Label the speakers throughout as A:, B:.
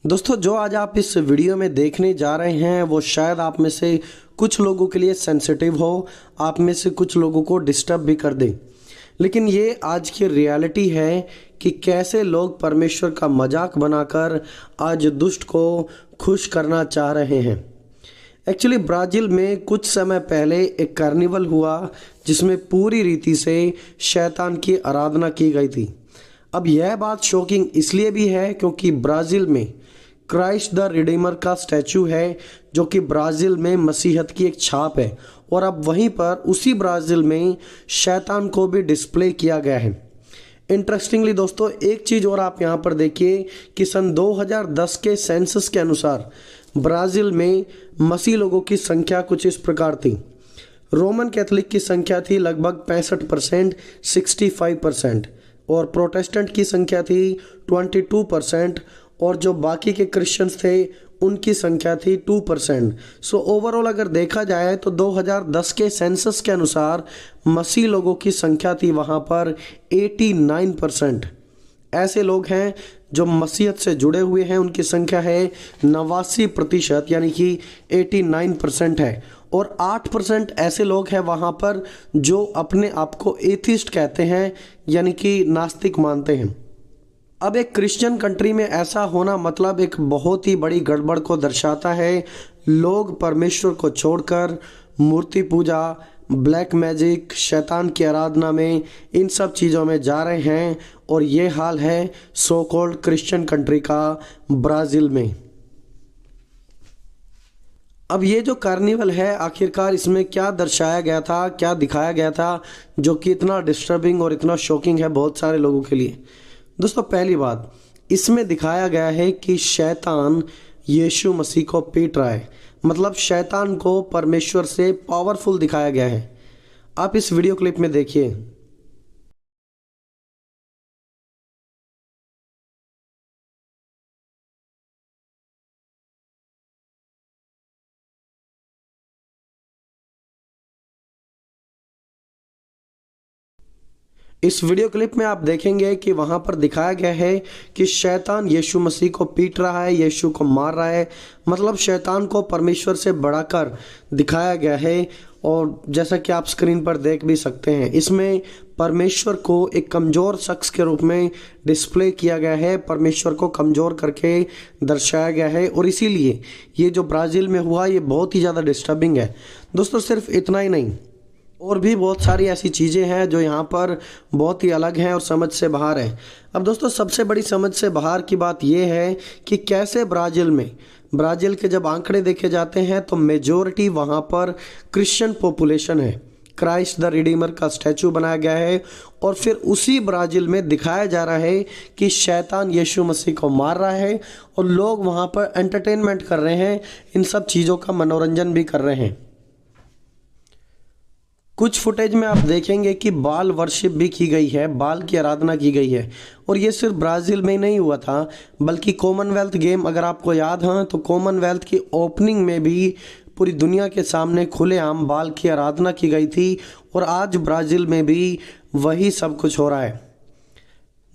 A: दोस्तों, जो आज आप इस वीडियो में देखने जा रहे हैं वो शायद आप में से कुछ लोगों के लिए सेंसिटिव हो, आप में से कुछ लोगों को डिस्टर्ब भी कर दे। लेकिन ये आज की रियलिटी है कि कैसे लोग परमेश्वर का मजाक बनाकर आज दुष्ट को खुश करना चाह रहे हैं। एक्चुअली ब्राज़ील में कुछ समय पहले एक कार्निवल हुआ जिसमें पूरी रीति से शैतान की आराधना की गई थी। अब यह बात शॉकिंग इसलिए भी है क्योंकि ब्राज़ील में क्राइस्ट द रिडीमर का स्टैचू है, जो कि ब्राज़ील में मसीहत की एक छाप है। और अब वहीं पर उसी ब्राज़ील में शैतान को भी डिस्प्ले किया गया है। इंटरेस्टिंगली दोस्तों, एक चीज़ और आप यहाँ पर देखिए कि सन 2010 के सेंसस के अनुसार ब्राज़ील में मसीह लोगों की संख्या कुछ इस प्रकार थी। रोमन कैथोलिक की संख्या थी लगभग 65%, 65%, और प्रोटेस्टेंट की संख्या थी 22%, और जो बाकी के क्रिश्चियंस थे उनकी संख्या थी 2%। सो ओवरऑल अगर देखा जाए तो 2010 के सेंसस के अनुसार मसीह लोगों की संख्या थी वहाँ पर 89%। ऐसे लोग हैं जो मसीहत से जुड़े हुए हैं, उनकी संख्या है 89%, यानी कि 89% है। और 8% ऐसे लोग हैं वहाँ पर जो अपने आप को एथिस्ट कहते हैं, यानी कि नास्तिक मानते हैं। अब एक क्रिश्चियन कंट्री में ऐसा होना मतलब एक बहुत ही बड़ी गड़बड़ को दर्शाता है। लोग परमेश्वर को छोड़कर मूर्ति पूजा, ब्लैक मैजिक, शैतान की आराधना में, इन सब चीज़ों में जा रहे हैं। और ये हाल है सो कॉल्ड क्रिश्चियन कंट्री का ब्राज़ील में। अब ये जो कार्निवल है, आखिरकार इसमें क्या दर्शाया गया था, क्या दिखाया गया था जो कि इतना डिस्टर्बिंग और इतना शॉकिंग है बहुत सारे लोगों के लिए। दोस्तों, पहली बात, इसमें दिखाया गया है कि शैतान यीशु मसीह को पीट रहा है। मतलब शैतान को परमेश्वर से पावरफुल दिखाया गया है। आप इस वीडियो क्लिप में देखिए। इस वीडियो क्लिप में आप देखेंगे कि वहाँ पर दिखाया गया है कि शैतान यीशु मसीह को पीट रहा है, यीशु को मार रहा है। मतलब शैतान को परमेश्वर से बढ़ाकर दिखाया गया है। और जैसा कि आप स्क्रीन पर देख भी सकते हैं, इसमें परमेश्वर को एक कमज़ोर शख्स के रूप में डिस्प्ले किया गया है, परमेश्वर को कमज़ोर करके दर्शाया गया है। और इसीलिए ये जो ब्राज़ील में हुआ ये बहुत ही ज़्यादा डिस्टर्बिंग है। दोस्तों, सिर्फ इतना ही नहीं, और भी बहुत सारी ऐसी चीज़ें हैं जो यहाँ पर बहुत ही अलग हैं और समझ से बाहर है। अब दोस्तों, सबसे बड़ी समझ से बाहर की बात यह है कि कैसे ब्राज़ील के जब आंकड़े देखे जाते हैं तो मेजॉरिटी वहाँ पर क्रिश्चियन पॉपुलेशन है। क्राइस्ट द रिडीमर का स्टैचू बनाया गया है और फिर उसी ब्राज़ील में दिखाया जा रहा है कि शैतान यीशु मसीह को मार रहा है और लोग वहाँ पर एंटरटेनमेंट कर रहे हैं, इन सब चीज़ों का मनोरंजन भी कर रहे हैं। कुछ फुटेज में आप देखेंगे कि बाल वर्शिप भी की गई है, बाल की आराधना की गई है। और ये सिर्फ ब्राज़ील में ही नहीं हुआ था, बल्कि कॉमनवेल्थ गेम, अगर आपको याद है तो कॉमनवेल्थ की ओपनिंग में भी पूरी दुनिया के सामने खुलेआम बाल की आराधना की गई थी। और आज ब्राज़ील में भी वही सब कुछ हो रहा है।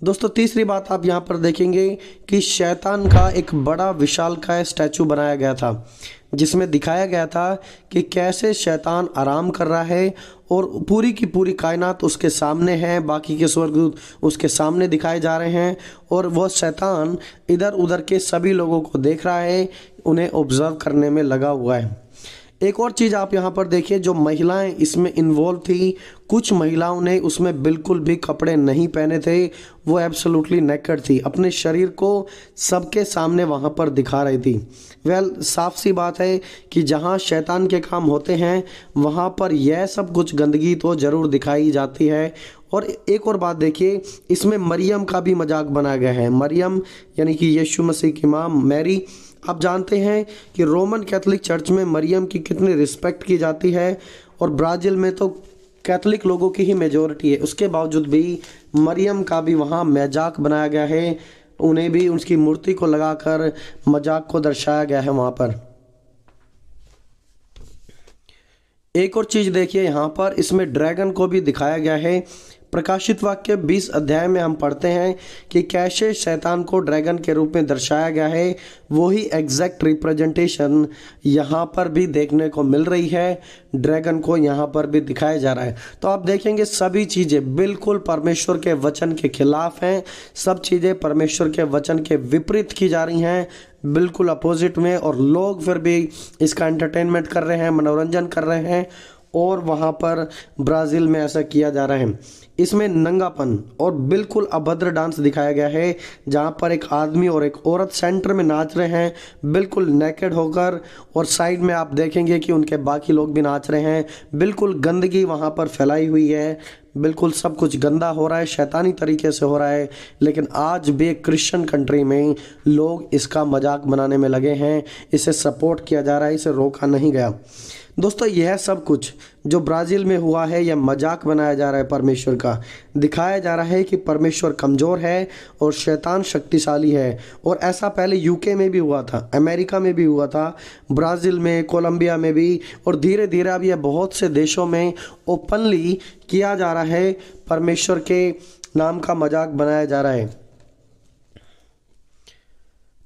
A: दोस्तों, तीसरी बात आप यहाँ पर देखेंगे कि शैतान का एक बड़ा विशालकाय स्टैचू बनाया गया था, जिसमें दिखाया गया था कि कैसे शैतान आराम कर रहा है और पूरी की पूरी कायनात उसके सामने है, बाकी के स्वर्गदूत उसके सामने दिखाए जा रहे हैं। और वह शैतान इधर उधर के सभी लोगों को देख रहा है, उन्हें ऑब्जर्व करने में लगा हुआ है। एक और चीज़ आप यहाँ पर देखिए, जो महिलाएं इसमें इन्वॉल्व थी, कुछ महिलाओं ने उसमें बिल्कुल भी कपड़े नहीं पहने थे, वो एब्सोल्युटली नेकेड थी, अपने शरीर को सबके सामने वहाँ पर दिखा रही थी। साफ सी बात है कि जहाँ शैतान के काम होते हैं वहाँ पर यह सब कुछ गंदगी तो ज़रूर दिखाई जाती है। और एक और बात देखिए, इसमें मरियम का भी मजाक बनाया गया है। मरियम यानी कि यीशु मसीह की माँ मैरी। आप जानते हैं कि रोमन कैथोलिक चर्च में मरियम की कितनी रिस्पेक्ट की जाती है, और ब्राज़ील में तो कैथोलिक लोगों की ही मेजॉरिटी है। उसके बावजूद भी मरियम का भी वहाँ मजाक बनाया गया है, उन्हें भी उसकी मूर्ति को लगाकर मजाक को दर्शाया गया है वहाँ पर। एक और चीज़ देखिए, यहाँ पर इसमें ड्रैगन को भी दिखाया गया है। प्रकाशित वाक्य 20 अध्याय में हम पढ़ते हैं कि कैसे शैतान को ड्रैगन के रूप में दर्शाया गया है, वही एग्जैक्ट रिप्रेजेंटेशन यहाँ पर भी देखने को मिल रही है। ड्रैगन को यहाँ पर भी दिखाया जा रहा है। तो आप देखेंगे सभी चीज़ें बिल्कुल परमेश्वर के वचन के खिलाफ हैं, सब चीज़ें परमेश्वर के वचन के विपरीत की जा रही हैं, बिल्कुल अपोजिट में। और लोग फिर भी इसका एंटरटेनमेंट कर रहे हैं, मनोरंजन कर रहे हैं। और वहाँ पर ब्राज़ील में ऐसा किया जा रहा है। इसमें नंगापन और बिल्कुल अभद्र डांस दिखाया गया है, जहाँ पर एक आदमी और एक औरत सेंटर में नाच रहे हैं बिल्कुल नेकेड होकर, और साइड में आप देखेंगे कि उनके बाकी लोग भी नाच रहे हैं। बिल्कुल गंदगी वहाँ पर फैलाई हुई है, बिल्कुल सब कुछ गंदा हो रहा है, शैतानी तरीके से हो रहा है। लेकिन आज भी एक क्रिश्चियन कंट्री में लोग इसका मजाक बनाने में लगे हैं, इसे सपोर्ट किया जा रहा है, इसे रोका नहीं गया। दोस्तों, यह सब कुछ जो ब्राज़ील में हुआ है, यह मजाक बनाया जा रहा है परमेश्वर का। दिखाया जा रहा है कि परमेश्वर कमज़ोर है और शैतान शक्तिशाली है। और ऐसा पहले यूके में भी हुआ था, अमेरिका में भी हुआ था, ब्राज़ील में, कोलंबिया में भी, और धीरे धीरे अब यह बहुत से देशों में ओपनली किया जा रहा है। परमेश्वर के नाम का मजाक बनाया जा रहा है।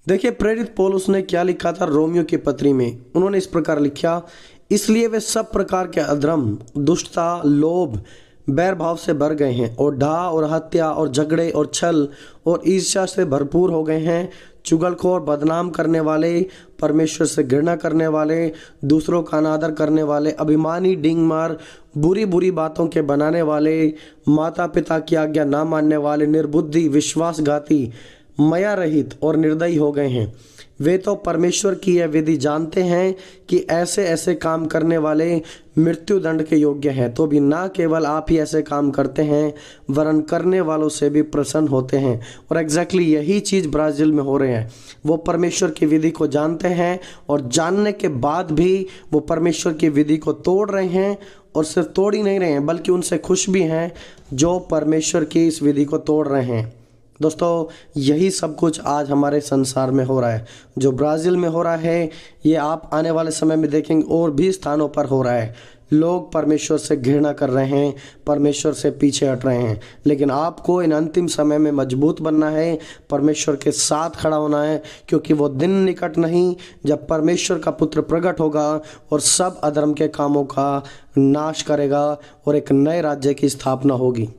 A: देखिए, प्रेरित पौलुस ने क्या लिखा था रोमियो की पत्री में। उन्होंने इस प्रकार लिखा, इसलिए वे सब प्रकार के अधर्म, दुष्टता, लोभ, बैर भाव से भर गए हैं, और ढा और हत्या और झगड़े और छल और ईर्ष्या से भरपूर हो गए हैं। चुगलखोर, बदनाम करने वाले, परमेश्वर से घृणा करने वाले, दूसरों का अनादर करने वाले, अभिमानी, डींगमार, बुरी बुरी बातों के बनाने वाले, माता पिता की आज्ञा ना मानने वाले, निर्बुद्धि, विश्वासघाती, मया रहित और निर्दयी हो गए हैं। वे तो परमेश्वर की यह विधि जानते हैं कि ऐसे ऐसे काम करने वाले मृत्यु दंड के योग्य हैं, तो भी ना केवल आप ही ऐसे काम करते हैं, वरन करने वालों से भी प्रसन्न होते हैं। और एग्जैक्टली यही चीज़ ब्राज़ील में हो रहे हैं। वो परमेश्वर की विधि को जानते हैं, और जानने के बाद भी वो परमेश्वर की विधि को तोड़ रहे हैं। और सिर्फ तोड़ ही नहीं रहे हैं, बल्कि उनसे खुश भी हैं जो परमेश्वर की इस विधि को तोड़ रहे हैं। दोस्तों, यही सब कुछ आज हमारे संसार में हो रहा है। जो ब्राज़ील में हो रहा है, ये आप आने वाले समय में देखेंगे और भी स्थानों पर हो रहा है। लोग परमेश्वर से घृणा कर रहे हैं, परमेश्वर से पीछे हट रहे हैं। लेकिन आपको इन अंतिम समय में मजबूत बनना है, परमेश्वर के साथ खड़ा होना है, क्योंकि वो दिन निकट नहीं जब परमेश्वर का पुत्र प्रकट होगा और सब अधर्म के कामों का नाश करेगा और एक नए राज्य की स्थापना होगी।